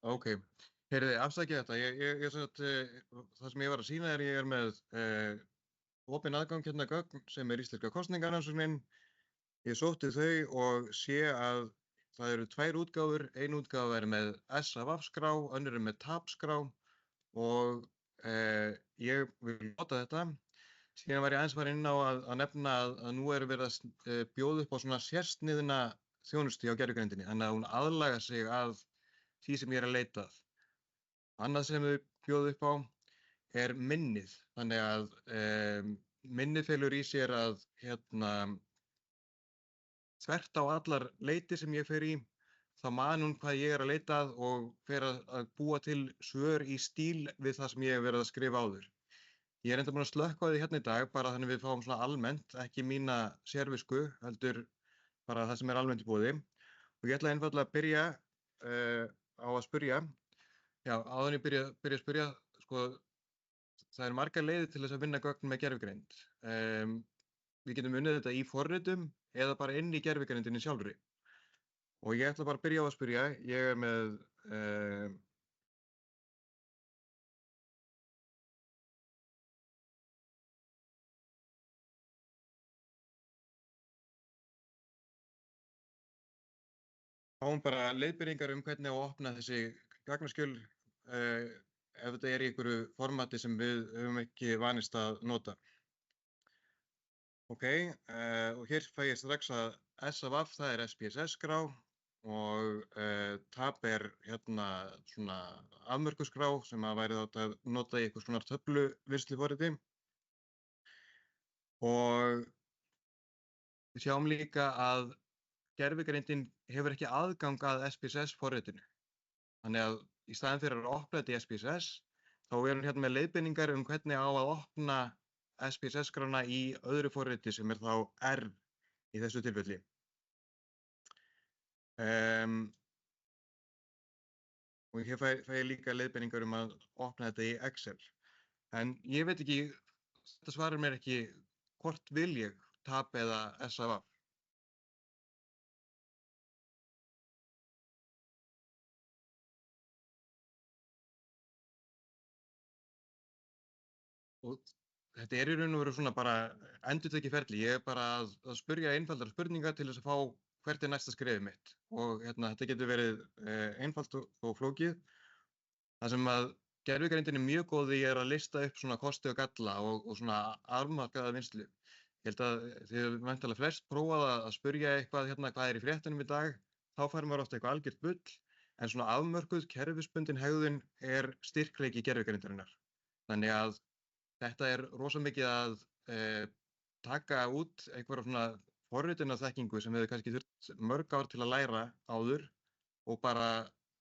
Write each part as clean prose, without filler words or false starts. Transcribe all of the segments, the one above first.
Ok, heyrði, afsakið þetta. Það sem ég var að sýna ég er með opin aðgang hérna gögn sem er íslenska kosningarannsóknin. Ég sótti þau og sé að það eru tvær útgáfur. Ein útgáfa er með SAVAF-skrá, önnur er með TAP-skrá og ég vil nota þetta. Síðan var ég aðeins farin inn á að nefna að nú er verið að bjóða upp á svona sérsniðna þjónustu á gervigreindinni, þannig að hún aðlaga sig að því sem ég er að leita að. Annað sem þau bjóða upp á er minnið, þannig að minnið felur í sér að þvert á allar leiti sem ég fer í, þá man hún hvað ég er að leita að og fer að búa til svör í stíl við það sem ég hef verið að skrifa áður. Ég er enda búin að slökkva því hérna í dag, bara þannig við fáum svona almennt, ekki mína sérvisku, heldur bara það sem er almennt í boði. Og ég ætla einfaldlega að byrja á að spyrja, já, áður en ég byrja að spyrja, sko, það eru margar leiðir til þess að vinna gögn með gervigreind. Við getum unnið þetta í forritum eða bara inn í gervigreindinni sjálfri. Og ég ætla bara að byrja á að spyrja, ég er með fáum bara leiðbeiningar hvernig á að opna þessi gagnaskjöl ef þetta er í einhverju formati sem við höfum ekki vanist að nota. Ok, og hér fæ ég strax að SAVAF, það er SPSS-skrá og TAP er hérna svona afmörkuskrá sem að væri þátt að nota í eitthvað svona töfluvinnsluforriti. Og við sjáum líka að gervigreindin hefur ekki aðgang að SPSS-forritinu. Þannig að í staðinn fyrir að opna þetta í SPSS, þá er hún hérna með leiðbeiningar hvernig á að opna SPSS-skrána í öðru forriti sem er þá R í þessu tilfelli. Og hér fæ ég líka leiðbeiningar að opna þetta í Excel. En ég veit ekki, þetta svarar mér ekki hvort vil ég, TAP eða SAVAF. Og þetta er í raun og veru svona bara endurtekið ferli. Ég er bara að spyrja einfaldar spurningar til þess að fá hvert er næsta skrefið mitt. Og þetta getur verið einfalt og flókið. Það sem að gervigreindin er mjög góð í að lista upp svona kosti og galla og svona afmarkaða vinnslu. Ég held að þið hefur væntanlega flest prófað að spyrja eitthvað hvað er í fréttunum í dag, þá fær maður ofta eitthvað algjört bull, en svona afmörkuð kerfisbundin hegðun er styrkleiki gervigreindarinnar. Þannig að þetta er rosa mikið að taka út einhverja svona forritunarþekkingu sem hefur kannski þurft mörg ár til að læra áður og bara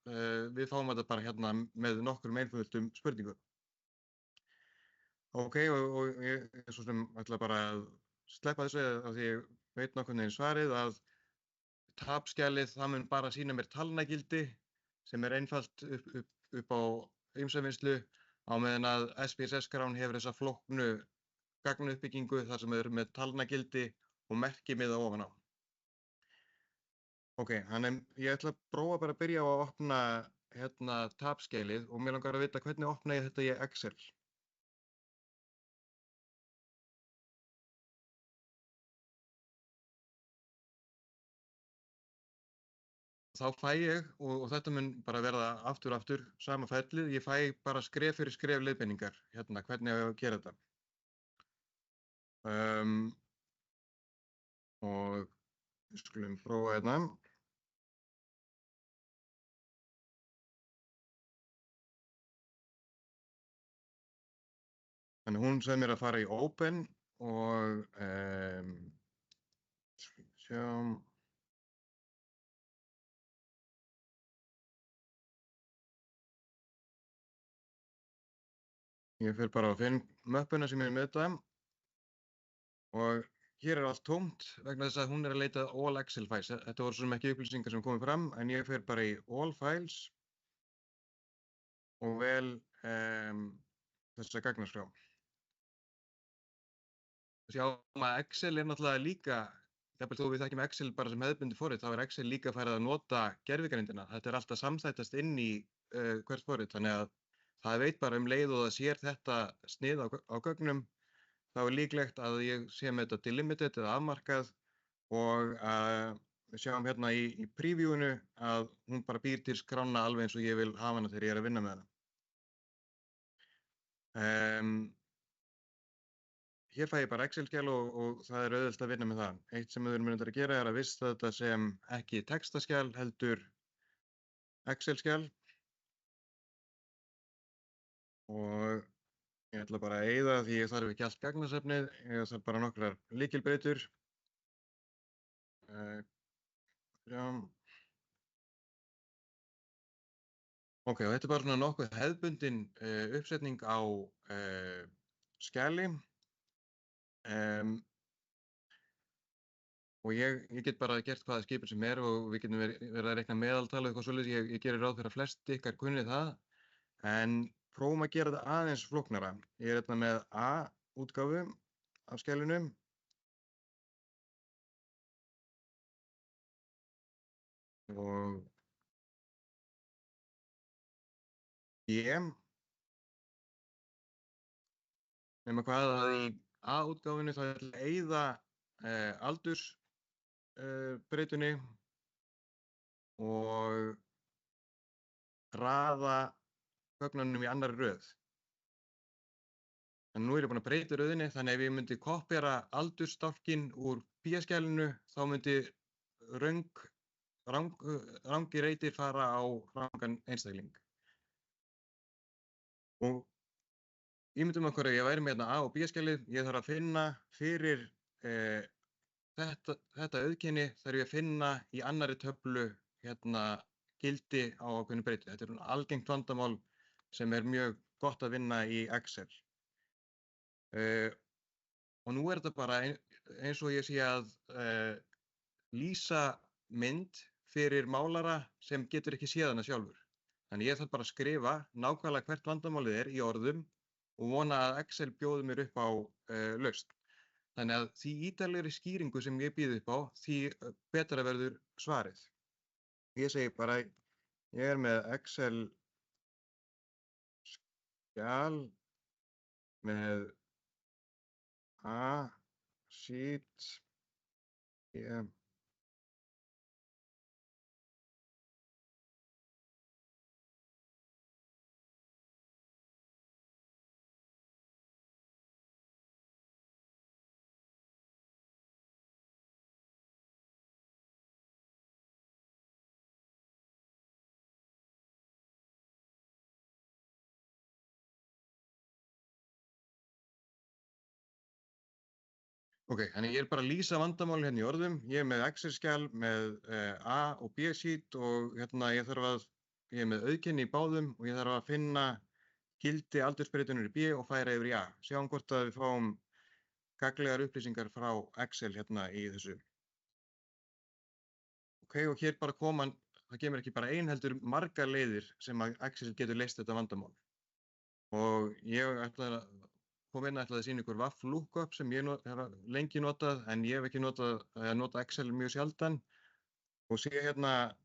við fáum þetta bara hérna með nokkrum einföldum spurningum. Ok, og ég svo sem ætla bara að sleppa þessu af því ég veit nokkurn veginn svarið að TAP-skjalið það mun bara sýna mér talnagildi sem er einfalt upp á ýmsavinnslu á meðan að SPSS-skrán hefur þessa flóknu gagnuppbyggingu þar sem eru með talnagildi og merkimiða ofan á. Ok, þannig ég ætla að prófa bara að byrja á að opna TAP-skjalið og mér langar að vita hvernig opna ég þetta í Excel. Þá fæ ég, og þetta mun bara verða aftur sama ferlið, ég fæ bara skref fyrir skref leiðbeiningar, hvernig ég á að gera þetta. Og við skulum prófa hérna. Þannig hún sagði mér að fara í Open og sjá. Ég fer bara að finna möppuna sem ég er með þetta og hér er allt tómt vegna þess að hún er að leita all Excel files. Þetta voru svo ekki upplýsingar sem komið fram en ég fer bara í all files og vel þessa gagnaskrá. Sjáum að Excel er náttúrulega líka, jafnvel þó við þekkjum Excel bara sem hefðbundi forrit, þá er Excel líka farið að nota gervigreindina. Þetta er alltaf samþættast inn í hvert forrit, þannig að það veit bara leið og það sér þetta snið á gögnum, þá líklegt að ég sé með þetta delimited eða afmarkað og við sjáum hérna í previewinu að hún bara býr til skrána alveg eins og ég vil hafa hana þegar ég að vinna með hana. Hér fæ ég bara Excel-skjal og það auðvelt að vinna með það. Eitt sem við erum að gera að vista þetta sem ekki textaskjal heldur Excel-skjal og ég ætla bara að eyða því ég þarf ekki allt gagnasefnið, ég þarf bara nokkrar lykilbreytur. Ok, og þetta bara svona nokkuð hefðbundin uppsetning á skjali. Og ég get bara gert hvaða skipur sem og við getum verið að reikna meðaltal og eitthvað svolítið. Ég gerir ráð fyrir að flest ykkar kunni það, en prófum að gera þetta aðeins flóknara. Ég hérna með A-útgáfu af skjalinu. Og B. Nema hvað að í A-útgáfinu þá ætla að eyða aldursbreytunni og raða gögnunum í annarri röð. En nú er ég búin að breyta röðinni, þannig ef ég myndi kopíera aldursstálkinn úr P-skjalinu, þá myndi rangir reitir fara á rangan einstakling. Og ímyndum okkur að ég væri með hérna A- og B-skjalið, ég þarf að finna fyrir þetta auðkenni þarf ég að finna í annarri töflu hérna gildi á ákveðnu breytu. Þetta er algengt vandamál sem er mjög gott að vinna í Excel. Og nú er þetta bara eins og ég sé að lýsa mynd fyrir málara sem getur ekki séð hana sjálfur. Þannig ég þarf bara að skrifa nákvæmlega hvert vandamálið er í orðum og vona að Excel bjóði mér upp á lausn. Þannig að því ítarlegri skýringu sem ég býð upp á, því betra verður svarið. Ég segi bara, ég er með Excel skjal með A, sheet, Ok, þannig ég er bara að lýsa vandamáli hérna í orðum. Ég er með Excel-skjal með A- og B-sheet og hérna ég er með auðkenni í báðum og ég þarf að finna gildi aldursbreytunir í B og færa yfir í A. Sjáum hvort að við fáum gagnlegar upplýsingar frá Excel hérna í þessu. Ok, og hér bara það kemur ekki bara ein heldur margar leiðir sem að Excel getur leyst þetta vandamál. Og ég ætla að sýna ykkur VAF lookup sem ég hef lengi notað, en ég hef ekki notað Excel mjög sjaldan og sé hérna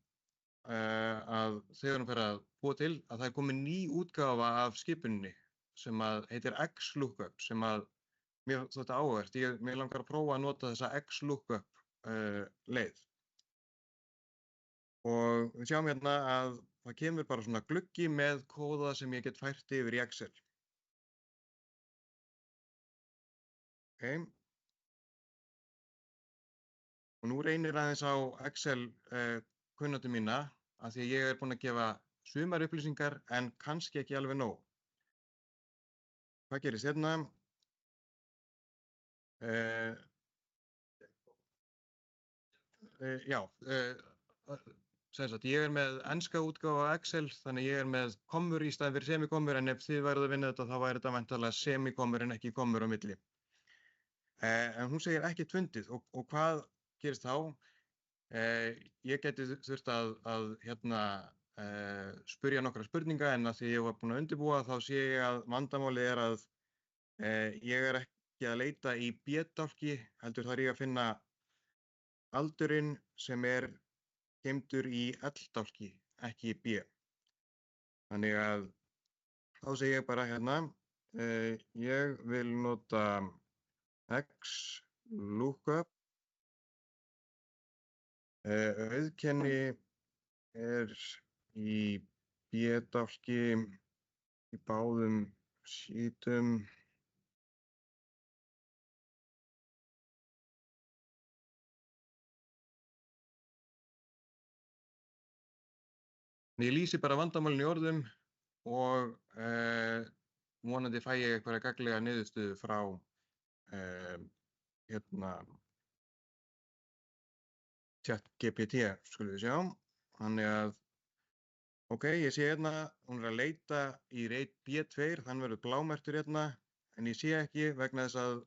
að þegar hún fer að búa til að það er komin ný útgáfa af skipuninni sem að heitir X-lookup sem að mér þótti áhugavert. Mér langar að prófa að nota þessa X-lookup leið. Og við sjáum hérna að það kemur bara svona gluggi með kóða sem ég get fært yfir í Excel. Ok. Og nú reynir aðeins á Excel kunnáttu mína af því að ég er búinn að gefa sumar upplýsingar en kannski ekki alveg nóg. Hvað gerist hérna? Sem sagt, ég er með enska útgáfa af Excel, þannig ég er með kommur í staðinn fyrir semikomur, en ef þið væruð að vinna þetta þá væri þetta væntanlega semikomur en ekki komur á milli. En hún segir ekki fundið og hvað gerist þá? Ég geti þurft að hérna, spyrja nokkra spurninga en að því ég var búinn að undirbúa þá sé ég að vandamálið er að ég er ekki að leita í B-dálki, heldur þarf ég að finna aldurinn sem er geymdur í L-dálki, ekki í B. Þannig að þá segi ég bara hérna, ég vil nota X lookup. Auðkenni er í B-dálki í báðum sítum. Ég lýsi bara vandamálinu í orðum og vonandi fæ ég eitthvað gagnlega niðurstöðu frá hérna ChatGPT, skulum við sjá. Þannig að, ok, ég sé hérna, hún er að leita í reit B2, þann verður blámertur hérna, en ég sé ekki vegna þess að,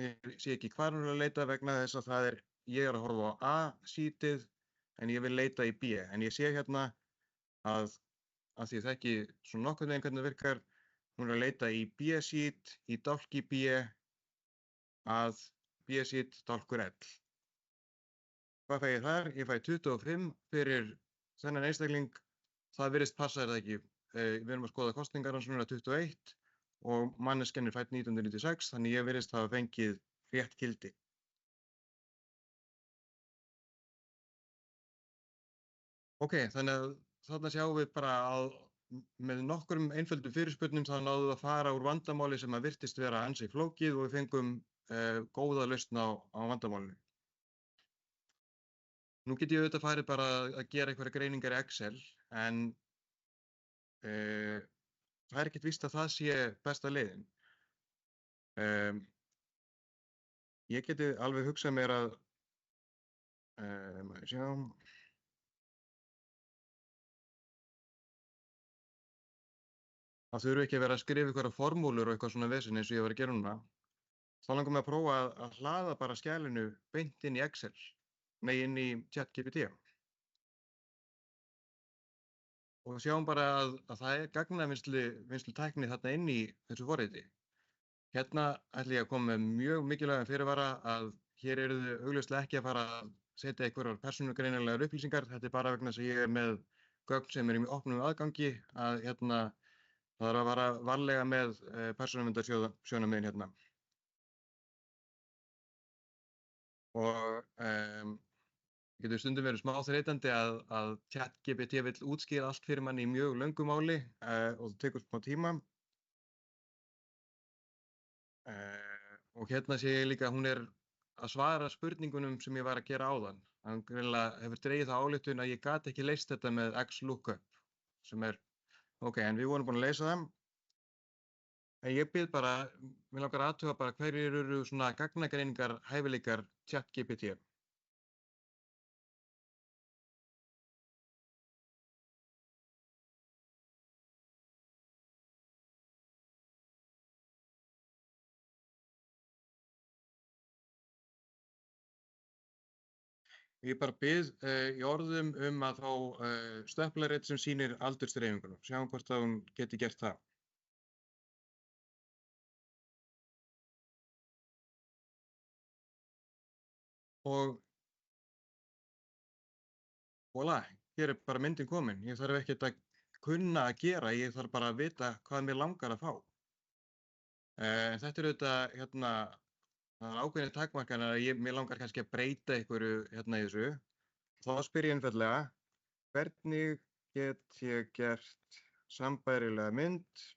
ég sé ekki hvað hún er að leita vegna þess að það er, ég er að horfa á A-sítið, en ég vil leita í B. En ég sé hérna að því ég þekki svona nokkurn veginn hvernig það virkar, hún er að leita í B-sít, í dálki B, að B-sít dálkur L. Hvað fæ ég þar? Ég fæ 25 fyrir þennan einstakling. Það virðist passa, er það ekki? Við erum að skoða kosningar hans núna 21 og manneskjan er fædd 1996, þannig ég virðist hafa fengið rétt gildi. Ok, þannig að þarna sjáum við bara að með nokkurum einföldum fyrirspurnum þá náðum við að fara úr vandamáli sem að virtist vera ansi flókið og við fengum góða lausn á vandamálinu. Nú get ég auðvitað farið bara að gera einhverja greiningar í Excel, en það er ekkert víst að það sé besta leiðin. Ég geti alveg hugsað mér að, maður sjá, það þurfi ekki að vera að skrifa einhverja formúlur og eitthvað svona vesen eins og ég var að gera núna. Þá langar mig að prófa að hlaða bara skjalinu beint inn í Excel, nei inn í ChatGPT. Og sjáum bara að það er gagnavinnslu tækni þarna inn í þessu forriti. Hérna ætla ég að koma með mjög mikilvægan fyrirvara að hér eru þau augljóslega ekki að fara að setja einhverjar persónugreinanlegar upplýsingar. Þetta er bara vegna þess að ég er með gögn sem er í opnum aðgangi að hérna það er að vara varlega með persónuverndarsjónarmiðin hérna. Og getur stundum verið smá þreytandi að ChatGPT vill útskýra allt fyrir manni í mjög löngu máli og það tekur smá tíma. Og hérna sé ég líka að hún er að svara spurningunum sem ég var að gera áðan. Hann greinilega hefur dregið það ályktun að ég gat ekki leyst þetta með XLOOKUP sem er, ok, en við vorum búin að leysa það. En ég bið bara, mér langar að athuga bara hverjir eru svona gagnagreiningar hæfileikar ChatGPT. Ég bara bið í orðum að fá stöplarit sem sýnir aldursdreifingunum. Sjáum hvort að hún geti gert það. Og voilà, hér er bara myndin komin. Ég þarf ekkert að kunna að gera, ég þarf bara að vita hvað mér langar að fá. En þetta er auðvitað, hérna, það er ákveðinni takmarkanir að mér langar kannski að breyta einhverju hérna í þessu. Þá spyr ég einfaldlega, hvernig get ég gert sambærilega mynd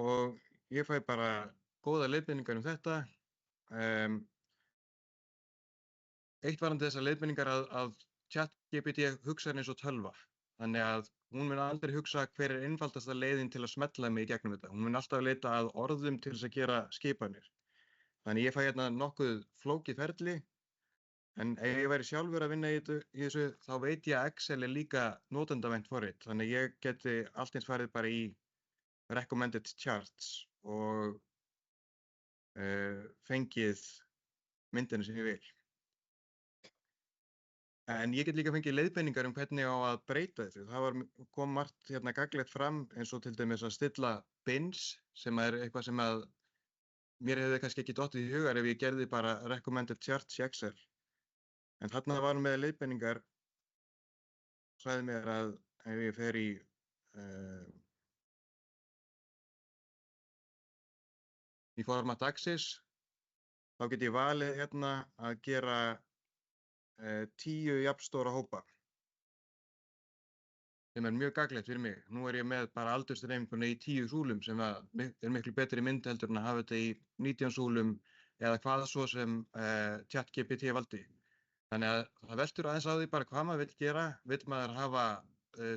og ég fæ bara góða leiðbeiningar um þetta. Eitt varðandi þessar leiðbeiningar að ChatGPT hugsar eins og tölva. Þannig að hún mun aldrei hugsa hver er einfaldasta leiðin til að smella mig í gegnum þetta. Hún mun alltaf leita að orðum til þess að gera skipanir. Þannig ég fæ hérna nokkuð flókið ferli, en ef ég væri sjálfur að vinna í þessu, þá veit ég að Excel er líka notendavænt forrit. Þannig ég geti allt eins farið bara í recommended charts og fengið myndina sem ég vil. En ég get líka fengið leiðbeiningar um hvernig á að breyta þessu. Það kom margt hérna gagnlegt fram eins og til dæmis að stilla bins sem er eitthvað sem að mér hefði kannski ekki dottið í hugar ef ég gerði bara recommended charts í Excel. En þarna var með leiðbeiningar, sagði mér að ef ég fer í format Axis, þá get ég valið hérna að gera 10 jafnstóra hópa, sem er mjög gagnlegt fyrir mig. Nú er ég með bara aldursdreifinguna í 10 súlum sem er miklu betri mynd heldur en að hafa þetta í 19 súlum eða hvað svo sem ChatGPT valdi. Þannig að það veltur aðeins á því bara hvað maður vill gera. Vill maður hafa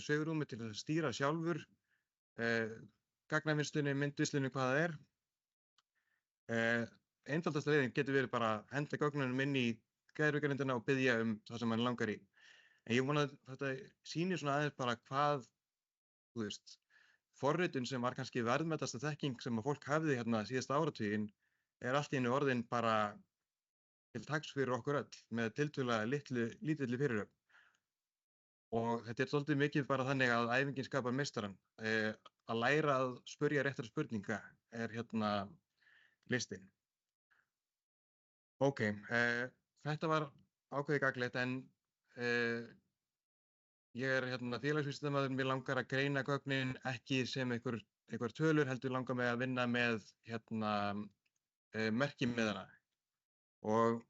svigrúmi til að stýra sjálfur gagnavinnslunni, myndvinnslunni, hvað það er. Einfaldasta leiðin getur verið bara að henda gögnunum inn í gervigrindina og biðja það sem mann langar í. En ég vona að þetta sýnir svona aðeins bara hvað, þú veist, forritun sem var kannski verðmætasta þekking sem að fólk hafði hérna síðasta áratuginn allt í einu orðin bara til taks fyrir okkur öll með tiltölulega lítilli fyrirhöfn. Og þetta svolítið mikið bara þannig að æfingin skapar meistarann. Að læra að spyrja réttar spurninga hérna listin. Ok, þetta var ákveðið gagnlegt en ég er hérna félagsvísindamaður, mér langar að greina gögnin ekki sem einhver tölur, heldur langar mig að vinna með hérna merkimiðana. Og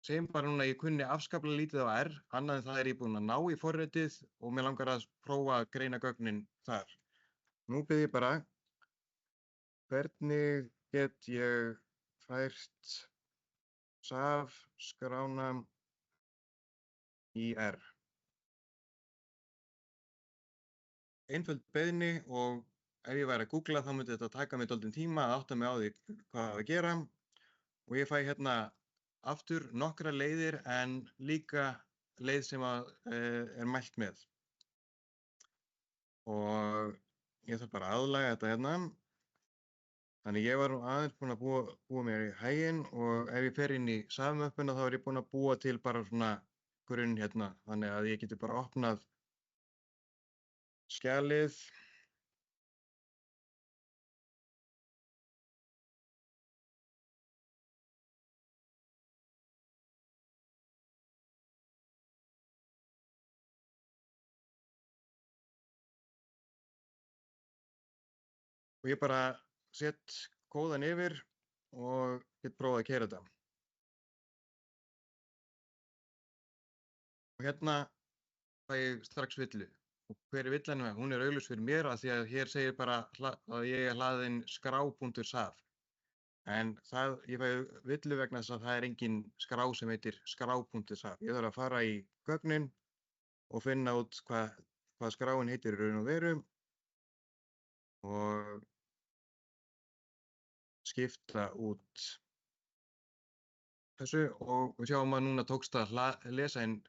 segjum bara núna að ég kunni afskaplega lítið á R, annað en það er ég búinn að ná í forritið og mér langar að prófa að greina gögnin þar. Nú bið ég bara, hvernig get ég fært SAF-skrána í R? Einföld beiðni og ef ég væri að googla þá myndi þetta taka mig dálítinn tíma að átta mig á því hvað að gera og ég fæ hérna aftur nokkra leiðir en líka leið sem er mælt með. Og ég þarf bara að aðlaga þetta hérna. Þannig ég var aðeins búinn að búa mér í haginn og ef ég fer inn í SAF-möppuna þá er ég búinn að búa til bara svona grunn hérna. Þannig að ég geti bara opnað skjalið. Og ég bara set kóðan yfir og get prófað að keyra þetta. Og hérna fæ ég strax villu. Og hver er villan? Hún er augljós fyrir mér af því að hér segir bara að ég er hlaðinn skrá.saf. En ég fæ villu vegna þess að það er engin skrá sem heitir skrá.saf. Ég þarf að fara í gögnin og finna út hvað skráin heitir í raun og veru og skipta út þessu og við sjáum að núna tókst að lesa inn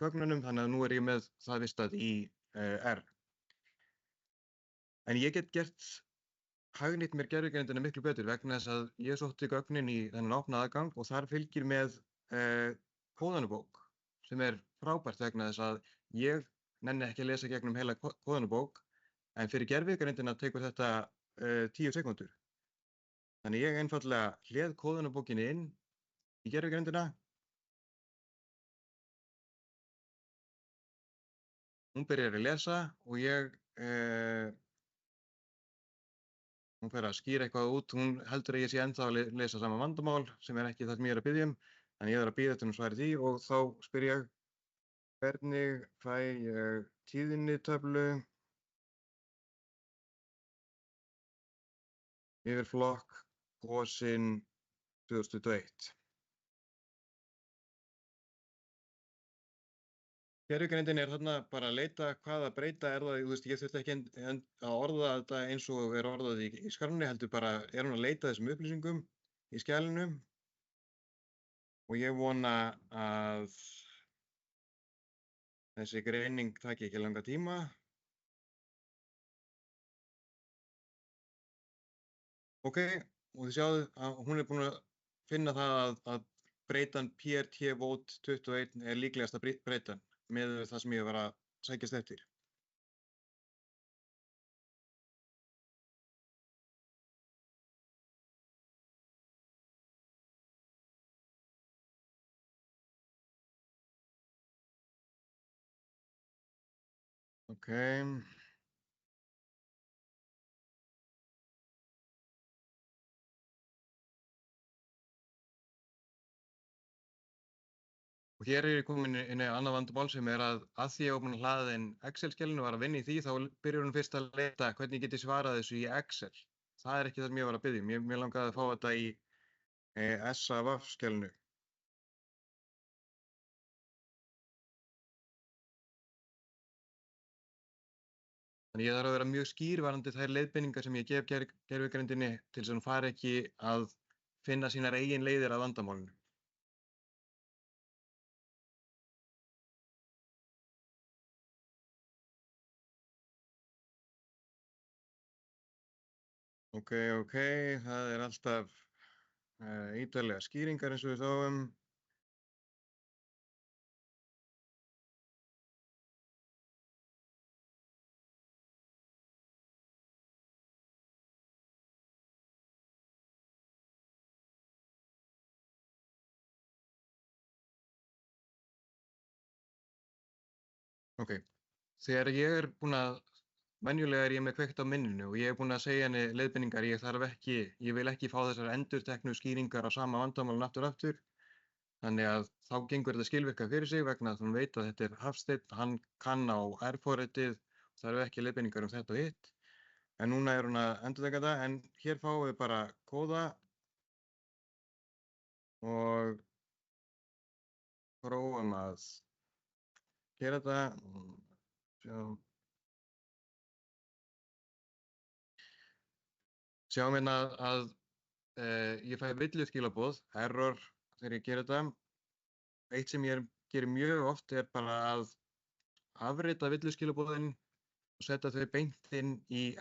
gögnunum, þannig að nú er ég með það vistað í R. En ég get gert hagnýtt mér gervigrindina miklu betur vegna þess að ég sótti gögnin í þennan opna aðgang og þar fylgir með kóðanubók sem er frábært vegna þess að ég nenni ekki að lesa gegnum heila kóðanubók en fyrir gervigrindina tekur þetta 10 sekúndur. Þannig ég einfaldlega hleð kóðanubókinni inn í gervigrindina. Hún byrjar að lesa og hún fer að skýra eitthvað út. Hún heldur að ég sé ennþá að lesa sama vandamál sem er ekki það sem ég er að biðja um. Þannig ég þarf að bíða eftir hún svari því og þá spyr ég hvernig fæ ég tíðnitöflu yfir flokk gosin 2021. Gervigrindin er þarna bara að leita hvað að breyta það, þú veist, ég þurfti ekki að orða þetta eins og er orðað í skránni, heldur bara er hún að leita þessum upplýsingum í skjalinu og ég vona að þessi greining taki ekki langa tíma. Ok, og þið sjáðu að hún er búin að finna það að breytan PRT vote 21 er líklegast að breytan með það sem ég var að sækjast eftir. Ok. Og hér er ég komin inn í annað vandamál sem er að því ég var búinn að hlaða inn Excel-skjalinu og var að vinna í því, þá byrjar hún fyrst að leita hvernig get ég svarað þessu í Excel. Það er ekki það sem ég var að biðja. Mér langaði að fá þetta í SAVAF-skjalinu. Þannig ég þarf að vera mjög skýr varðandi þær leiðbeiningar sem ég gef gervigreindinni til þess að hún fari ekki að finna sínar eigin leiðir að vandamálinu. Ok, það er alltaf ítarlega skýringar eins og við sáum. Ok, þegar ég er búinn að, venjulega er ég með kveikt á minninu og ég er búinn að segja henni leiðbeiningar, ég vil ekki fá þessar endurteknu skýringar á sama vandamálun aftur. Þannig að þá gengur þetta skilvirka fyrir sig vegna að hún veit að þetta er Hafsteinn, hann kann á R-forritið, það eru ekki leiðbeiningar um þetta og hitt. En núna er hún að endurteka það, en hér fáum við bara kóða og prófum að gera þetta. Sjáum hérna að ég fæ villuskilaboð, error, þegar ég gera þetta. Eitt sem ég gerir mjög oft er bara að afrita villuskilaboðin og setja þau beint inn í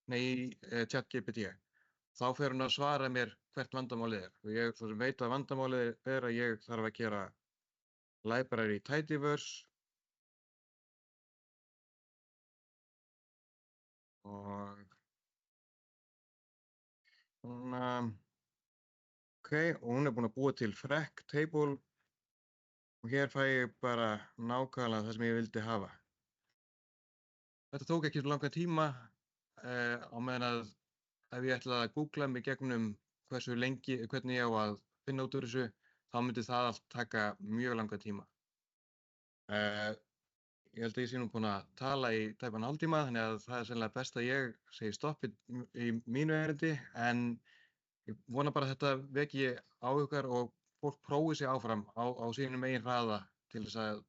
ChatGPT. Þá fer hún að svara mér hvert vandamálið er. Og ég veit að vandamálið er að ég þarf að gera library tidyverse og hún er búin að búa til frek table og hér fæ ég bara nákvæmlega það sem ég vildi hafa. Þetta tók ekki svo langan tíma á meðan að ef ég ætlaði að googla mig gegnum hversu lengi, hvernig ég á að finna út úr þessu, þá myndi það allt taka mjög langan tíma. Ég held að ég sé nú búinn að tala í tæpan hálftíma, þannig að það er sennilega best að ég segi stopp í mínu erindi, en ég vona bara að þetta veki áhugar og fólk prófi sig áfram á sínum eigin hraða til þess að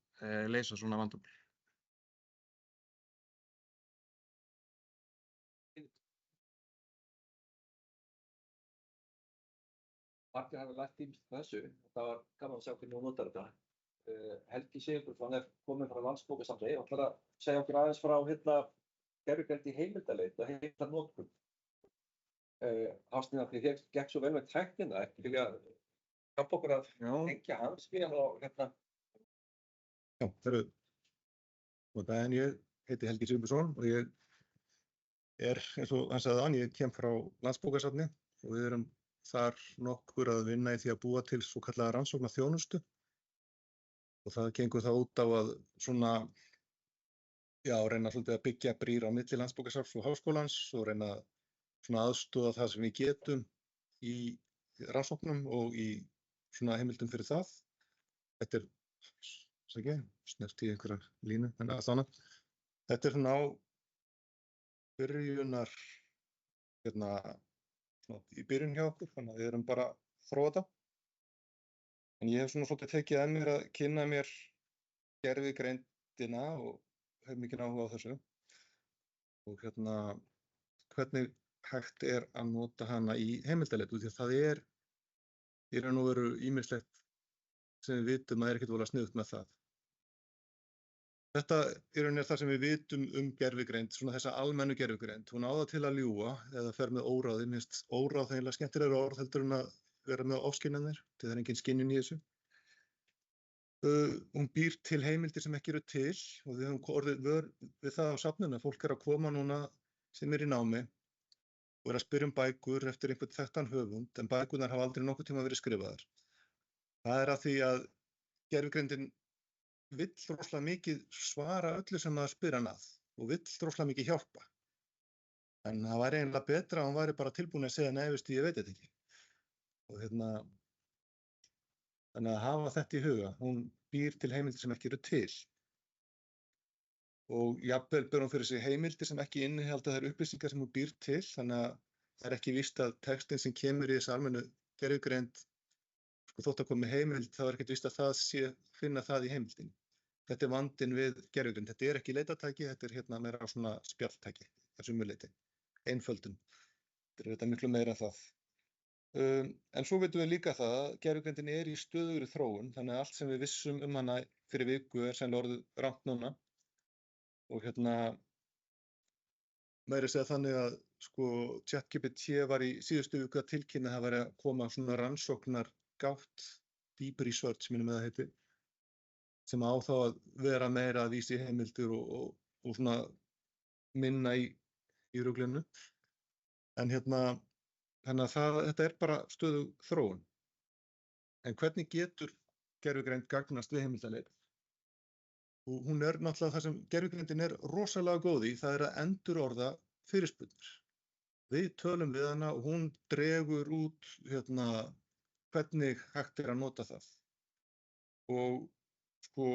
leysa svona vandamál. Margir hafa lært ýmist þessu og það var gaman að sjá hvernig hún notar þetta. Helgi Sigurðsson er kominn frá Landsbókasafni og ætlar að segja okkur aðeins frá gervigreind í heimildaleit og heimildarnotkun. Hafsteinn, því þér gekk svo vel með tæknina, ekki vilja hjálpa okkur að tengja hans við og Já, góðan daginn, ég heiti Helgi Sigurðsson og ég er, eins og hann sagði án, ég kem frá Landsbókasafni og við erum þar nokkur að vinna í því að búa til svo kallaða rannsóknarþjónustu og það gengur það út á að reyna svolítið að byggja brýr á milli Landsbókasafns og Háskólans og reyna aðstoða það sem við getum í rannsóknum og í heimildum fyrir það. Þetta er, snert í einhverja línu, en þannig. Þetta er á byrjunar, í byrjun hjá okkur, þannig að við erum bara að þróa þetta. En ég hef svolítið tekið að mér að kynna mér gervigreindina og hef mikinn áhuga á þessu. Og hvernig hægt er að nota hana í heimildaleit, því að það er í raun og veru ýmislegt sem við vitum að er ekkert voðalega sniðugt með það. Þetta í raun er það sem við vitum gervigreind, þessa almennu gervigreind. Hún á það til að ljúga eða fer með óráði, minnst óráð þegar skemmtilegra orð heldur en að vera með ofskynjanir, því það er engin skynjun í þessu. Hún býr til heimildir sem ekki eru til og við höfum orðið vör við það á safninu. Fólk er að koma núna sem er í námi og er að spyrja bækur eftir einhvern þekktan höfund, en bækurnar hafa aldrei nokkuð tíma verið skrifaðar. Það er að því að gervigreindin vill rosalega mikið svara öllu sem maður spyr hann að og vill rosalega mikið hjálpa. En það væri eiginlega betra að hún væri bara tilbúin að segja nei, veistu, ég veit þetta ekki. Og þannig að hafa þetta í huga, hún býr til heimildir sem ekki eru til. Og jafnvel ber hún fyrir sig heimildir sem ekki innihalda þær upplýsingar sem hún býr til, þannig að það er ekki víst að textin sem kemur í þessu almennu gervigreind, sko þótt að komi heimild, þá er ekkert víst að það sé finna það í heimildinni. Þetta er vandinn við gervigreind. Þetta er ekki leitartæki, þetta er meira svona spjalltæki, þessu umleiti, einföldun. Þetta er þetta miklu meira það. En svo veitum við líka það að gervigreindin er í stöðugri þróun, þannig að allt sem við vissum hana fyrir viku er sennilega orðið rangt núna. Og meira segja þannig að sko ChatGPT var í síðustu viku að tilkynna að það væri að koma svona rannsóknargátt, deep research minnum það heiti, sem á þá að vera meira að vísa í heimildir og svona minna í ruglinu. En þannig að þetta er bara stöðug þróun. En hvernig getur gervigreind gagnast við heimildaleit? Og hún er náttúrulega það sem gervigreindin er rosalega góð í, það er að endurorða fyrirspurnir. Við tölum við hana og hún dregur út hvernig hægt er að nota það. Og sko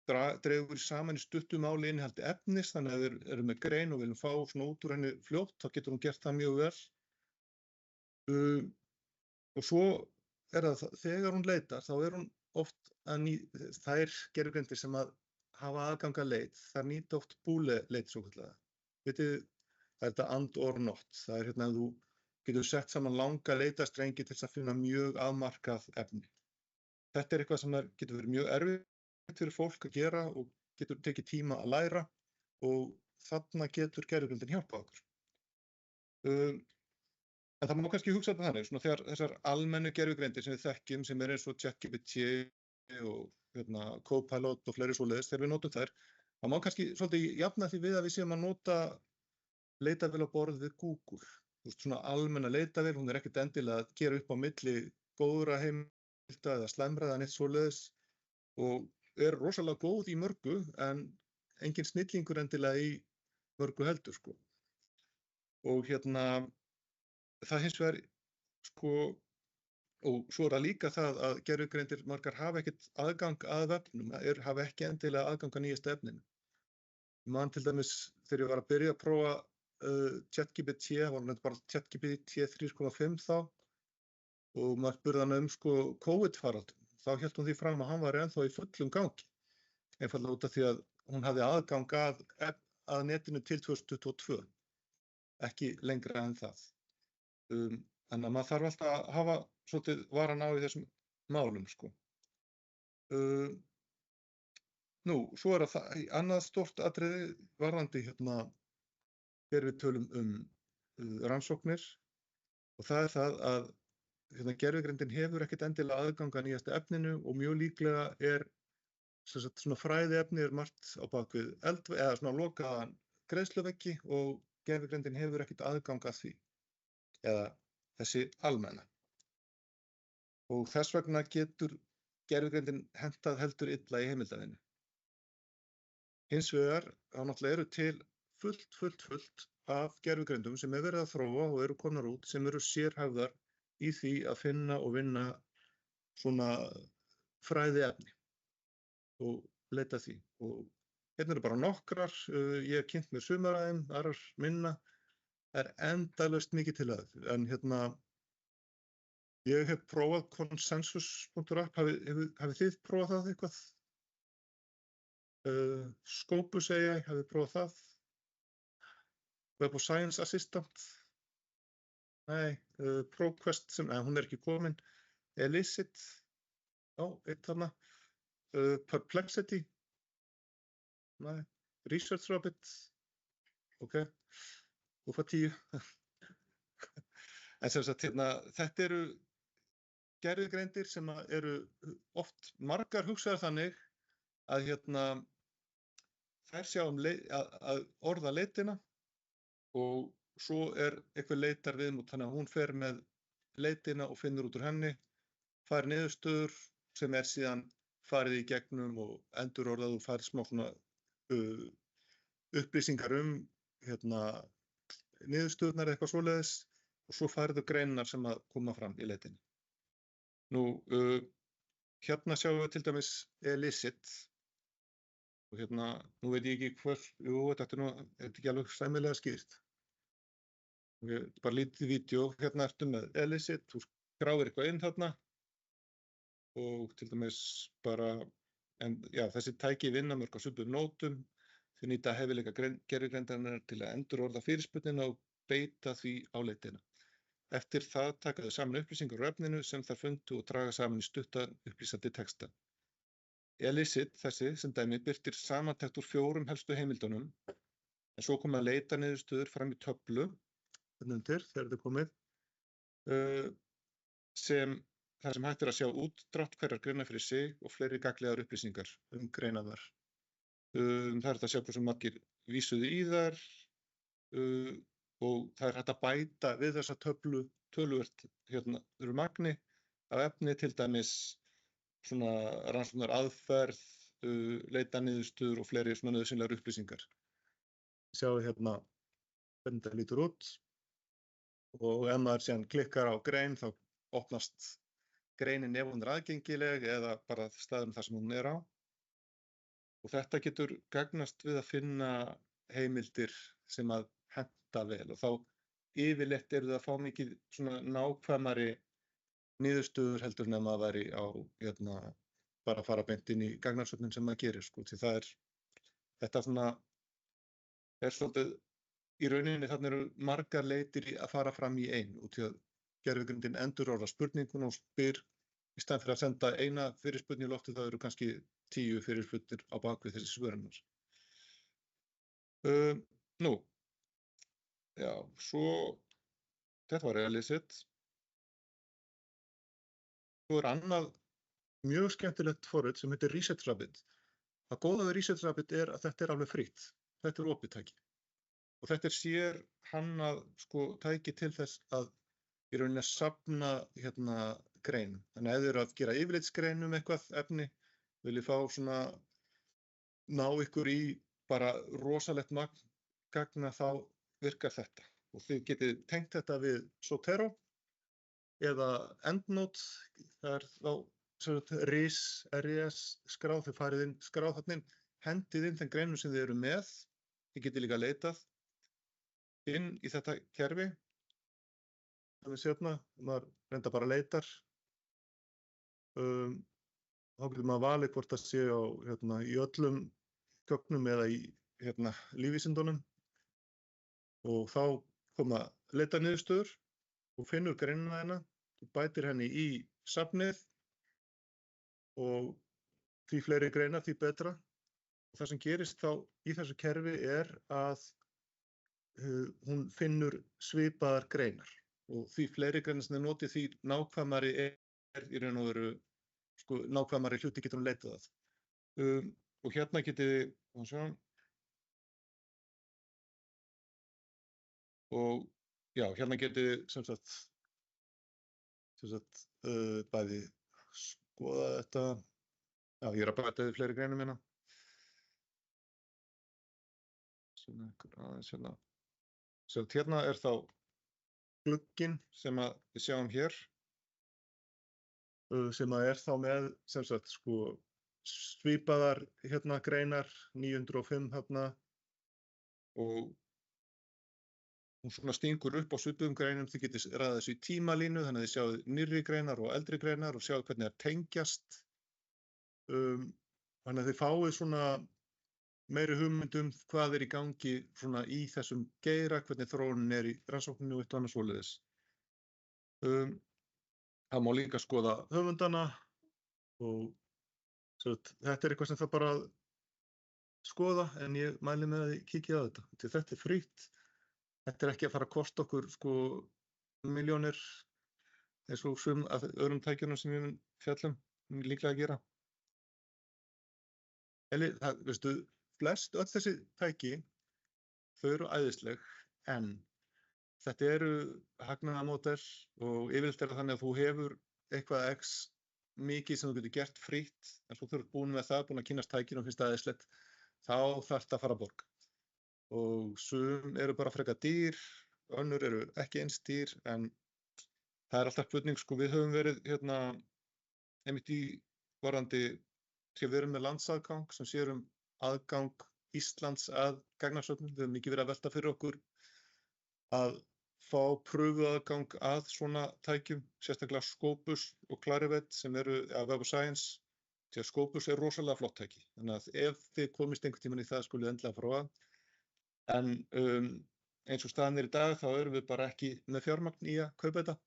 dregur saman í stuttu máli innihaldi efnis, þannig að við erum með grein og viljum fá svona út úr henni fljótt, þá getur hún gert það mjög vel. Og svo er það þegar hún leitar, þá er hún oft þær gervigreindir sem að hafa aðgang að leit, þær nýta oft búle-leit svokallaða. Vitið, það er þetta and or not. Það er að þú getur sett saman langa leitastrengi til þess að finna mjög afmarkað efni. Þetta er eitthvað sem getur verið mjög erfitt fyrir fólk að gera og getur tekið tíma að læra og þarna getur gervigreindin hjálpað okkur. En það má kannski hugsa þetta þannig, svona þegar þessar almennu gervigreindir sem við þekkjum, sem er eins og ChatGPT og Copilot og fleiri svoleiðis, þegar við notum þær, það má kannski svolítið jafna því við að við séum að nota leitavél á borð við Google. Svona almenna leitavél, hún er ekkert endilega að gera upp á milli góðra heimilda eða slæmra eða neitt svoleiðis og er rosalega góð í mörgu en engin snillingur endilega í mörgu heldur, sko. Og það hins vegar, sko, og svo er það líka það að gervigreindir margar hafa ekkert aðgang að vefnum, hafa ekki endilega aðgang að nýjasta efninu. Ég man til dæmis þegar ég var að byrja að prófa ChatGPT, það var bara ChatGPT 3.5 þá, og maður spurði hana sko COVID-faraldurinn. Þá hélt hún því fram að hann var ennþá í fullum gangi, einfaldlega út af því að hún hafði aðgang að netinu til 2022, ekki lengra en það. Þannig að maður þarf alltaf að hafa svolítið varan á í þessum málum, sko. Nú, svo er það annað stórt atriði varðandi þegar við tölum rannsóknir og það er það að gervigreindin hefur ekkert endilega aðgang að nýjasta efninu og mjög líklega er svona fræðiefni er margt á bakvið eða svona lokaðan greiðsluveggi og gervigreindin hefur ekkert aðgang að því. Eða þessi almenna. Og þess vegna getur gervigreindin hentað heldur illa í heimildavinnu. Hins vegar, þá náttúrulega eru til fullt af gervigreindum sem verið að þróa og eru komnar út sem eru sérhæfðar í því að finna og vinna svona fræðiefni og leita því. Og eru bara nokkrar, ég hef kynnt mér sumar af þeim, aðrar minna. Er endalaust mikið til að, en ég hef prófað consensus.app, hafið þið prófað það eitthvað? Scopus AI, hafið þið prófað það? Web of Science Assistant? Nei, ProQuest, hún er ekki komin. Elicit, eitt þarna. Perplexity? Nei, Research Rabbit? Ok. Og fá 10. En sem sagt, þetta eru gervigreindir sem eru oft margar hugsaðar þannig að þær sjá að orða leitina og svo er eitthvað leitar viðmót, þannig að hún fer með leitina og finnur út úr henni, fær niðurstöður sem er síðan farið í gegnum og endurorðað og farið smá svona upplýsingar niðurstöðurnar eitthvað svoleiðis og svo færðu greinar sem að koma fram í leitinni. Nú, hérna sjáum við til dæmis elicit og nú veit ég ekki þetta er ekki alveg sæmilega skýrt. Bara lítið vídeo, ertu með elicit, þú skráir eitthvað inn þarna og til dæmis bara, þessi tæki vinna mörg á svipuðum nótum, þau nýta hæfileika gervigreindarinnar til að endurorða fyrirspurnina og beita því á leitina. Eftir það taka þau saman upplýsingar úr efninu sem þær fundu og draga saman í stutta upplýsandi texta. Elicit, þessi sem dæmi, birtir samantekt úr 4 helstu heimildunum, en svo koma leitaniðurstöður fram í töflu, þegar þetta er komið, þar sem hægt er að sjá útdrátt hverjar greina fyrir sig og fleiri gagnlegar upplýsingar greinarnar. Það er hægt að sjá hversu margir vísuðu í þær og það er hægt að bæta við þessa töflu töluvert magni af efni, til dæmis svona rannsóknar aðferð, leitaniðurstöður og fleiri svona nauðsynlegar upplýsingar. Sjáum hvernig þetta lítur út og ef maður síðan klikkar á grein þá opnast greinin ef hún er aðgengileg eða bara staðurinn þar sem hún er á. Og þetta getur gagnast við að finna heimildir sem að henta vel og þá yfirleitt eru það að fá mikið svona nákvæmari niðurstöður heldur en að maður væri á bara að fara beint inn í gagnarsöfnin sem maður gerir, sko, því það þetta svona er svolítið í rauninni þarna eru margar leiðir að fara fram í einu og því að gervigreindin endurorðar spurningun og spyr í staðinn fyrir að senda eina fyrirspurn í loftið, það eru kannski 10 fyrirspurnir á bakvið þessi svörunar. Nú, svo þetta var elicit. Svo er annað mjög skemmtilegt forrit sem heitir ResearchRabbit. Það góða við ResearchRabbit er að þetta er alveg frítt. Þetta er opið tæki. Og þetta er sér hannað tæki til þess að í rauninni að safna greinum. Þannig að ef þið eru að gera yfirlitsgrein eitthvað efni, viljið fá svona ná ykkur í bara rosalegt magn gagna, þá virkar þetta. Og þið getið tengt þetta við Zotero eða EndNote, það er þá RIS skráð, þið farið inn, skráð þarna inn, hendið inn þeim greinum sem þið eru með, þið getið líka leitað inn í þetta kerfi. Þannig sérna, maður reynda bara leitar, þá getur maður valið hvort það sé á í öllum gögnum eða í lífvísindunum og þá koma leitaniðurstöður og finnur greinina hérna, þú bætir henni í safnið og því fleiri greinar því betra. Og það sem gerist þá í þessu kerfi er að hún finnur svipaðar greinar og því fleiri greinar sem þið notið því nákvæmari er í raun og veru nákvæmari hluti getur hún leitað að. Og hérna getið þið, og hérna getið þið bæði skoða þetta. Ég er að bæta við fleiri greinum hérna. Hérna er þá glugginn sem við sjáum hér, sem er þá með svipaðar greinar, 905 þarna, og hún svona stingur upp á svipuðum greinum. Þið getið raðað þessu í tímalínu, þannig að þið sjáðu nýrri greinar og eldri greinar og sjáðu hvernig það tengjast. Þannig að þið fáið svona meiri hugmyndum hvað er í gangi svona í þessum geira, hvernig þróunin er í rannsókninni og eitt og annað svoleiðis. Það má líka skoða höfundana og þetta er eitthvað sem það bara að skoða, en ég mæli með að þið kíkið á þetta. Þetta er frítt. Þetta er ekki að fara að kosta okkur milljónir eins og sum af öðrum tækjunum sem við fjallum líklega að gera. Flest öll þessi tæki, þau eru æðisleg, en þetta eru hagnaðarmódel og yfirleitt er það þannig að þú hefur eitthvað X mikið sem þú getur gert frítt, en svo þú ert búin með það, búin að kynnast tækinu og finnst það eðlislegt, þá þarftu að fara að borga. Og sum eru bara frekar dýr, önnur eru ekki eins dýr, en það er alltaf spurning, sko, við höfum verið einmitt í varðandi, við erum með landsaðgang sem sér aðgang Íslands að gagnasöfnum. Við höfum mikið verið að velta fyrir okkur að fá pröfuaðgang að svona tækjum, sérstaklega Scopus og Clarivate sem eru af Web of Science, því að Scopus er rosalega flott tæki. Þannig að ef þið komist einhvern tímann í það, skulið endilega prófa. En eins og staðan í dag, þá erum við bara ekki með fjármagn í að kaupa þetta.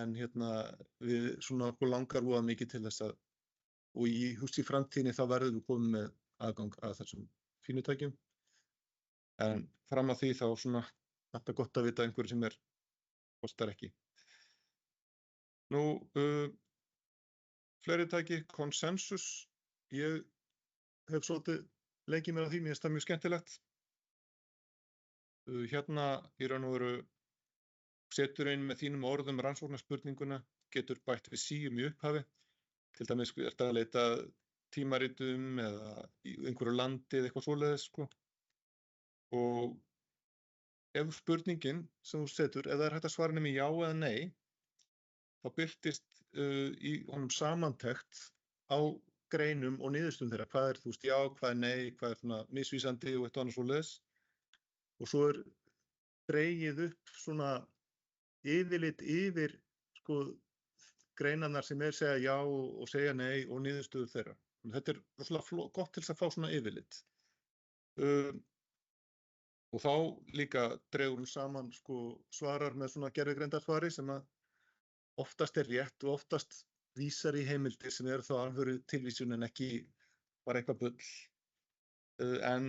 En við svona okkur langar voða mikið til þess að, og í framtíðinni þá verðum við komið með aðgang að þessum fínu tækjum. En fram að því þá svona, þetta er gott að vita einhverju sem kostar ekki. Nú, fleiri tæki, Consensus, ég hef svolítið leikið mér að því, mér finnst það mjög skemmtilegt. Í raun og veru setur inn með þínum orðum rannsóknarspurninguna, getur bætt við síum í upphafi, til dæmis ertu að leita tímaritum eða í einhverju landi eða eitthvað svoleiðis, sko. Og ef spurningin sem þú setur, ef það er hægt að svara með já eða nei, þá birtist í honum samantekt á greinum og niðurstöðum þeirra. Hvað er, já, hvað er nei, hvað er svona misvísandi og eitthvað annað svoleiðis. Og svo er dregið upp svona yfirlit yfir, sko, greinarnar sem segja já og segja nei og niðurstöður þeirra. Þetta er rosalega gott til þess að fá svona yfirlit. Og þá líka dregur hún saman, sko, svarar með svona gervigreindarsvari sem að oftast er rétt og oftast vísar í heimildir sem eru þá alvöru tilvísun en ekki bara eitthvað bull. En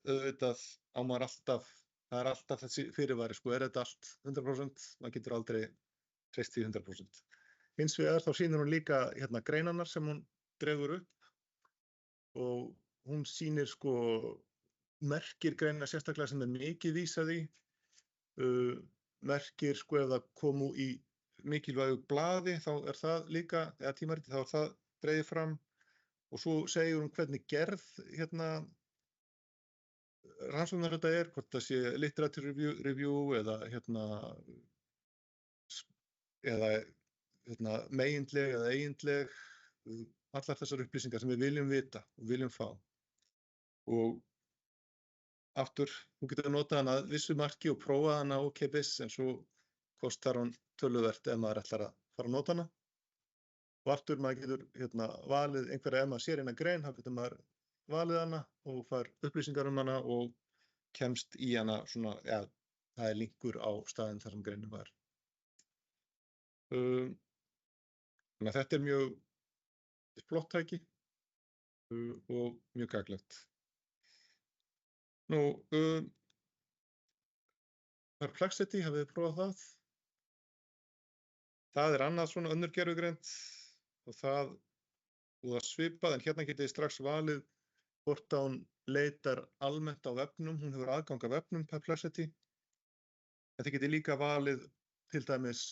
auðvitað á maður alltaf, það er alltaf þessi fyrirvari, sko, er þetta allt 100%, maður getur aldrei treyst því 100%. Hins vegar þá sýnir hún líka greinarnar sem hún dregur upp og hún sýnir, sko, merkir greinar sérstaklega sem mikið vísað í, merkir, sko, ef það komu í mikilvægu blaði, þá er það líka, eða tímariti, þá er það dregið fram og svo segir hún hvernig gerð rannsóknar þetta er, hvort það sé literature review eða megindleg eða eigindleg, allar þessar upplýsingar sem við viljum vita og viljum fá. Og aftur, þú getur notað hana að vissu marki og prófað hana ókeypis, en svo kostar hún töluvert ef maður ætlar að fara að nota hana. Og aftur, maður getur valið einhverja, ef maður sér eina grein, þá getur maður valið hana og fær upplýsingar hana og kemst í hana svona, ja, það er linkur á staðinn þar sem greinin var. Þannig að þetta er mjög flott tæki og mjög gagnlegt. Nú, Perplexity, hafið þið prófað það? Það er annað svona önnur gervigreind og það svipað, en hérna getið þið strax valið hvort að hún leitar almennt á vefnum, hún hefur aðgang að vefnum Perplexity. En þið getið líka valið til dæmis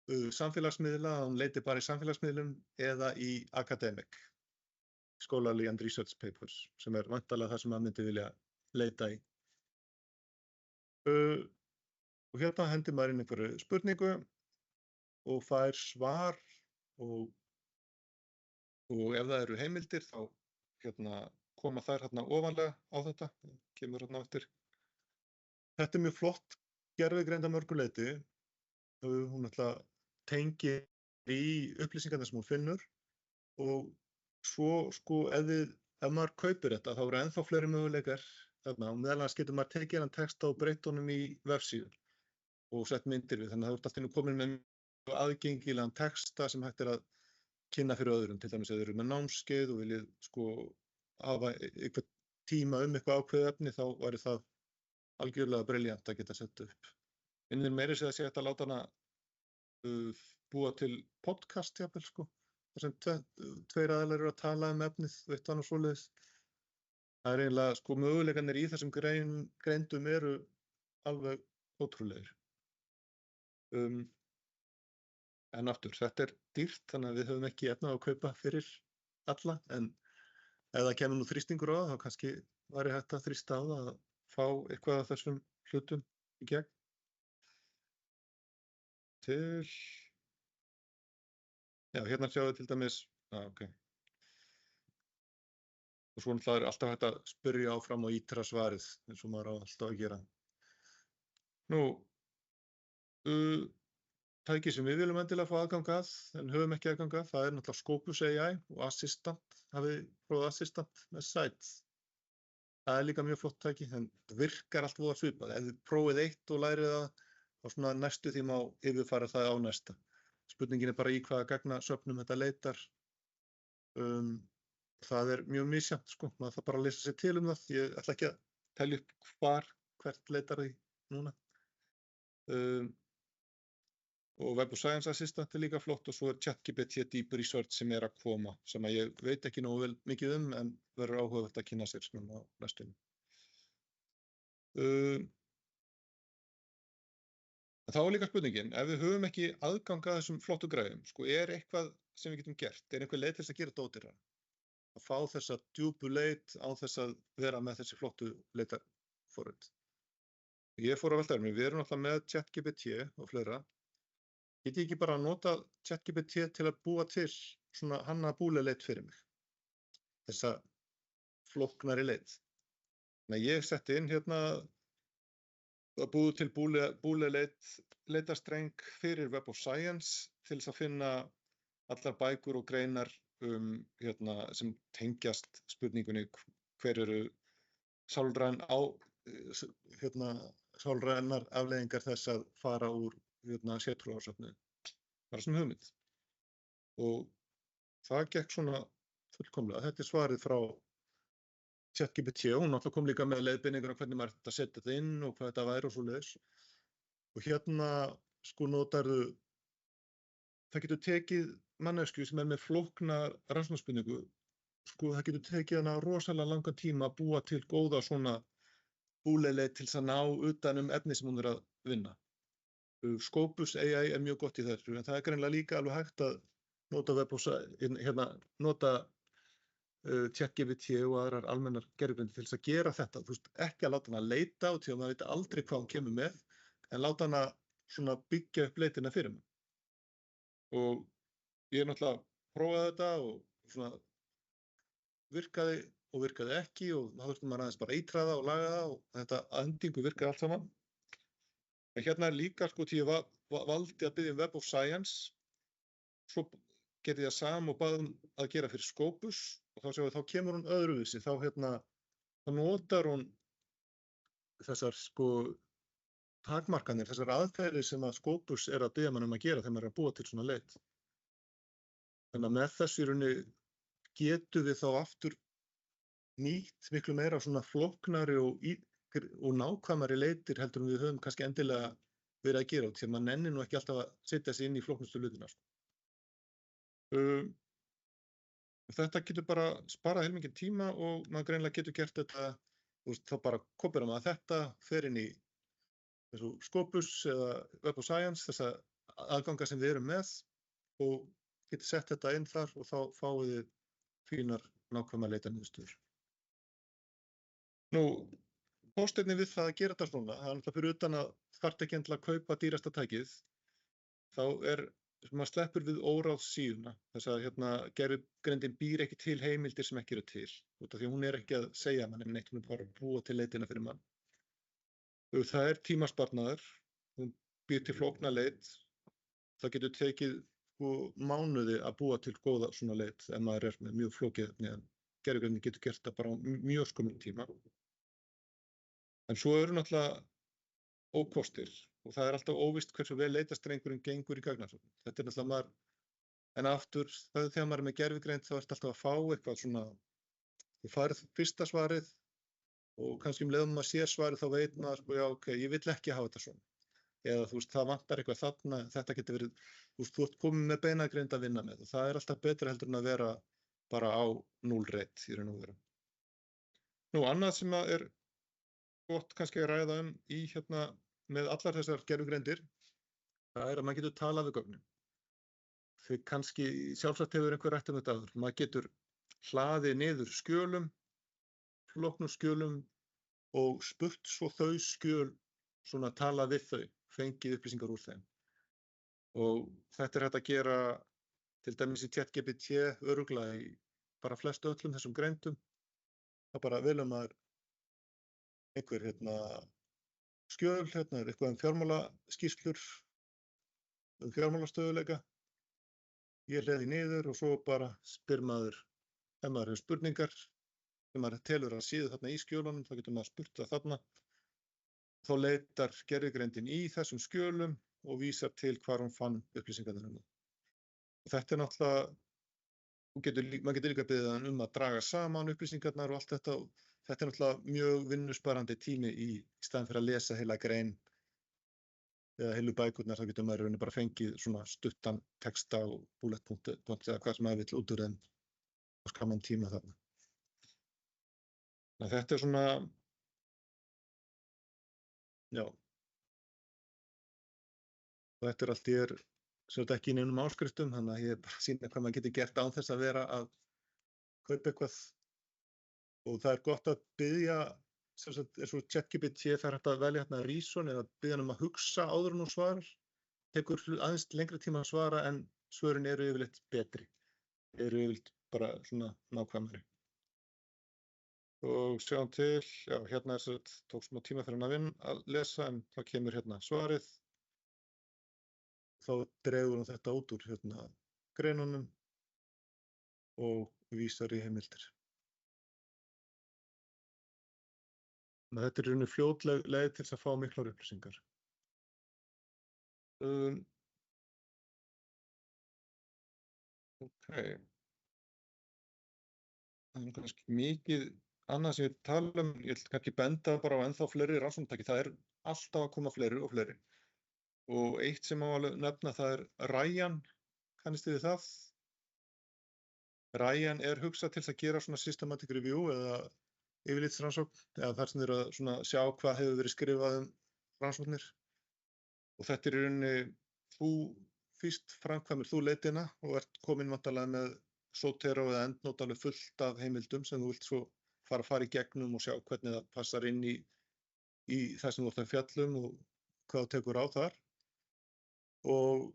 samfélagsmiðla, hún leitir bara í samfélagsmiðlum eða í academic, scholarly and research papers, sem er væntanlega það sem maður myndi vilja leita í. Og hérna hendir maður inn einhverju spurningu og fær svar og ef það eru heimildir þá koma þær ofanlega á þetta, kemur eftir. Þetta er mjög flott gervigreind að mörgu leyti. Hún tengir í upplýsingarnar sem hún finnur og svo, sko, ef maður kaupir þetta, þá eru ennþá fleiri möguleikar þarna og meðal annars getur maður tekið hennan texta og breytt honum í vefsíður og sett myndir við, þannig að það er alltaf komin með aðgengilegan texta sem hægt er að kynna fyrir öðrum, til dæmis ef þið eru með námskeið og viljið, sko, hafa eitthvað tíma eitthvað ákveðið efni, þá væri það algjörlega brilljant að geta sett upp. Innir meiri sé hægt að láta hana búa til podcast, jafnvel, sko, þar sem tveir aðilar eru að tala efnið, veitt annars svoleiðis. Það er eiginlega, sko, möguleikarnir í þessum greindum eru alveg ótrúlegir. En aftur, þetta dýrt, þannig að við höfum ekki efni á að kaupa fyrir alla, en ef það kemur nú þrýstingur á það, þá kannski væri hægt að þrýsta á það að fá eitthvað af þessum hlutum í gegn. Já, hérna sjáum við til dæmis, ok. Og svo náttúrulega alltaf hægt að spyrja áfram og ítra svarið, eins og maður á alltaf að gera. Nú, tæki sem við viljum endilega fá aðgang að, en höfum ekki aðgang að, það náttúrulega Scopus AI og Assistant, hafið prófað Assistant með Sight. Það líka mjög flott tæki, en virkar allt voða svipað. Ef þið prófið eitt og lærið það, þá svona næstu því má yfirfara það á næsta. Spurningin bara í hvaða gagnasöfnum þetta leitar. Það mjög misjafnt, sko. Maður þarf bara að lesa sér til það. Ég ætla ekki að telja upp hvert leitar því núna. Og Web of Science Assistant líka flott og svo ChatGPT Deep Research sem að koma, sem að ég veit ekki nógu vel mikið en verður áhugavert að kynna sér svona á næstunni. Þá líka spurningin, ef við höfum ekki aðgang að þessum flottu græðum, sko, eitthvað sem við getum gert? Einhver leið til þess að gera þetta ódýrara? Að fá þessa djúpu leit á þess að vera með þessi flottu leitarforrit. Ég fór að velta við erum alltaf með ChatGPT og fleira. Get ég ekki bara að nota ChatGPT til að búa til svona hanna búleleit fyrir mig? Þessa flóknari leit. Þannig að ég setti inn hérna að búið til búleleit leitarstreng fyrir Web of Science til þess að finna allar bækur og greinar sem tengjast spurningunni hver eru sálrænar afleiðingar þess að fara úr sértrúarsöfnu, bara sem hugmynd. Og það gekk svona fullkomlega. Þetta svarið frá ChatGPT og hún náttúrulega kom líka með leiðbeiningar um hvernig maður ætti að setja þetta inn og hvað þetta væri og svoleiðis. Og hérna sko notarðu, það getur tekið manneskju sem með flókna rannsóknarspurningu, sko það getur tekið hana rosalega langan tíma að búa til góða svona búleleit til þess að ná utan efni sem hún að vinna. Scopus AI mjög gott í þessu, en það greinilega líka alveg hægt að nota nota ChatGPT og aðrar almennar gervigreiningar til þess að gera þetta. Þú veist, ekki að láta hana leita og til að maður veit aldrei hvað hún kemur með, en láta hana svona byggja upp leitina fyrir mig. Og ég náttúrulega prófaði þetta og svona virkaði ekki og þá þurfti maður aðeins bara ítra það og laga það og þetta endingu virkaði allt saman. En hérna líka sko því ég valdi að biðja Web of Science, svo gerði ég það sama og baði að gera fyrir Scopus og þá kemur hún öðruvísi, þá notar hún þessar sko takmarkanir, þessar aðferðir sem að Scopus að biðja mann að gera þegar maður að búa til svona leit. Þannig að með þessu í rauninni getum við þá aftur nýtt miklu meira svona flóknari og nákvæmari leitir heldur við höfum kannski endilega verið að gera því að maður nennir nú ekki alltaf að setja sig inn í flóknustu hlutina. Þetta getur bara sparað heilmikinn tíma og maður greinilega getur gert þetta, þá bara kopierar maður þetta, fer inn í þessu Scopus eða Web of Science, þessa aðganga sem við erum með og getur sett þetta inn þar og þá fáið þið fínar nákvæmar leitarniðurstöður. Nú, kostirnir við það að gera þetta svona, það náttúrulega fyrir utan að þarft ekki endilega að kaupa dýrasta tækið, þá maður sleppur við óráðssíðuna, þess að gervigreindin býr ekki til heimildir sem ekki eru til, út af því hún ekki að segja manni neitt, hún bara að búa til leitina fyrir mann. Það tímasparnaður, hún býr til flókna leit, það getur tekið mánuði að búa til góða svona leit ef maður með mjög flókið efni, en gervigreindin getur gert það bara á mjög skömmum tíma. En svo eru náttúrulega ókostir og það alltaf óvíst hversu vel leitastrengurinn gengur í gagnasöfnum. Þetta náttúrulega maður, en aftur, þegar maður með gervigreind þá alltaf að fá eitthvað svona, þú færð fyrsta svarið og kannski leið maður sér svarið þá veit maður, sko, já, ok, ég vill ekki hafa þetta svona. Eða þú veist, það vantar eitthvað þarna, þetta getur verið, þú ert komið með beinagreind að vinna með og það alltaf betra heldur en að vera bara á núllreit í raun og veru. Nú, annað sem gott kannski að ræða í með allar þessar gervigreindir, það að maður getur talað við gögnin. þið kannski sjálfsagt hefur einhver rætt þetta áður. Maður getur hlaðið niður skjölum, flóknum skjölum og spurt svo þau skjöl svona tala við þau, fengið upplýsingar úr þeim. Og þetta hægt að gera til dæmis í ChatGPT örugglega í bara flestu öllum þessum greindum. Það bara velur maður einhver skjöl, eitthvað fjármálaskýrslur, fjármálastöðuleika. Ég hleyði niður og svo bara spyr maður, ef maður hefur spurningar, ef maður telur að síðu þarna í skjölunum, þá getur maður spurt það þarna. Þá leitar gervigreindin í þessum skjölum og vísar til hvar hún fann upplýsingarnar. Og þetta náttúrulega, maður getur líka beðið hann að draga saman upplýsingarnar og allt þetta. Þetta náttúrulega mjög vinnusparandi tími í staðinn fyrir að lesa heila grein eða heilu bækurnar, þá getur maður bara fengið svona stuttan texta og bullet point eða hvað sem maður vill út úr þeim á skamman tíma þarna. Þetta svona, já. Þetta allt sem ekki í neinum áskriftum, þannig að ég bara sýna hvað maður getur gert án þess að vera að kaupa eitthvað. Og það gott að biðja, eins og ChatGPT, það hægt að velja reason eða biðja hann að hugsa áður en hún svarar. Tekur aðeins lengri tíma að svara en svörin eru yfirleitt betri. Eru yfirleitt bara svona nákvæmari. Og sjáum til, já, hérna tók smá tíma fyrir hann að lesa, en þá kemur svarið. Þá dregur hann þetta út úr greinunum og vísar í heimildir. Þetta í rauninni fljótleg leið til að fá miklar upplýsingar. Ok. Það kannski mikið annað sem ég tala ég vil kannski benda bara á ennþá fleiri rannsóknartæki. Það alltaf að koma fleiri og fleiri. Og eitt sem má alveg nefna, það Ryan, kannist þið við það? Ryan hugsað til að gera svona systematic review eða yfirlitsrannsókn, eða þar sem þeir að sjá hvað hefur verið skrifað rannsóknir. Og þetta í rauninni, þú fyrst framkvæmir þú leitina og ert komin vantarlega með Zotero eða EndNote alveg fullt af heimildum sem þú vilt svo fara í gegnum og sjá hvernig það passar inn í það sem þú ert að fjallum og hvað þú tekur á þar. Og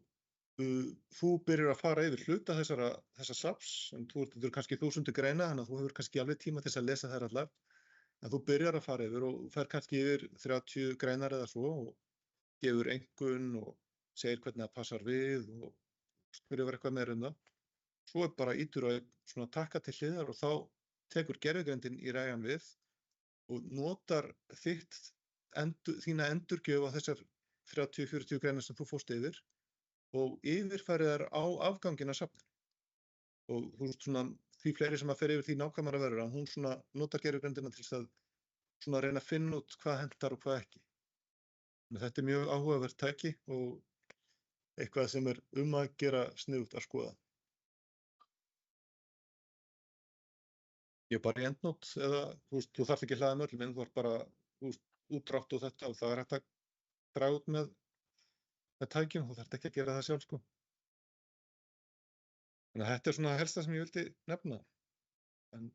þú byrjar að fara yfir hluta þessa safns, en þú eru kannski 1000 greina, þannig að þú hefur kannski alveg tíma til að lesa þær allar. En þú byrjar að fara yfir og fer kannski yfir 30 greinar eða svo og gefur einkunn og segir hvernig það passar við og spyrir eitthvað meira það. Svo bara ýtur að takka til hliðar og þá tekur gervigreindin í rægan við og notar þína endurgjöf á þessar 30-40 greinar sem þú fórst yfir og yfirfærið þær á afganginn af safninu. Og því fleiri sem að fer yfir því nákvæmara verður að hún notar gervigreindina til að reyna að finna út hvað hentar og hvað ekki. Þetta mjög áhugavert tæki og eitthvað sem að gera sniðugt að skoða. Ég bara í EndNote eða þú þarft ekki hlaða með öllum, en þú ert bara útdrátt og þetta og það hægt að draga út með tækjum, þú þarft ekki að gera það sjálf sko. Þannig að þetta svona helsta sem ég vildi nefna. En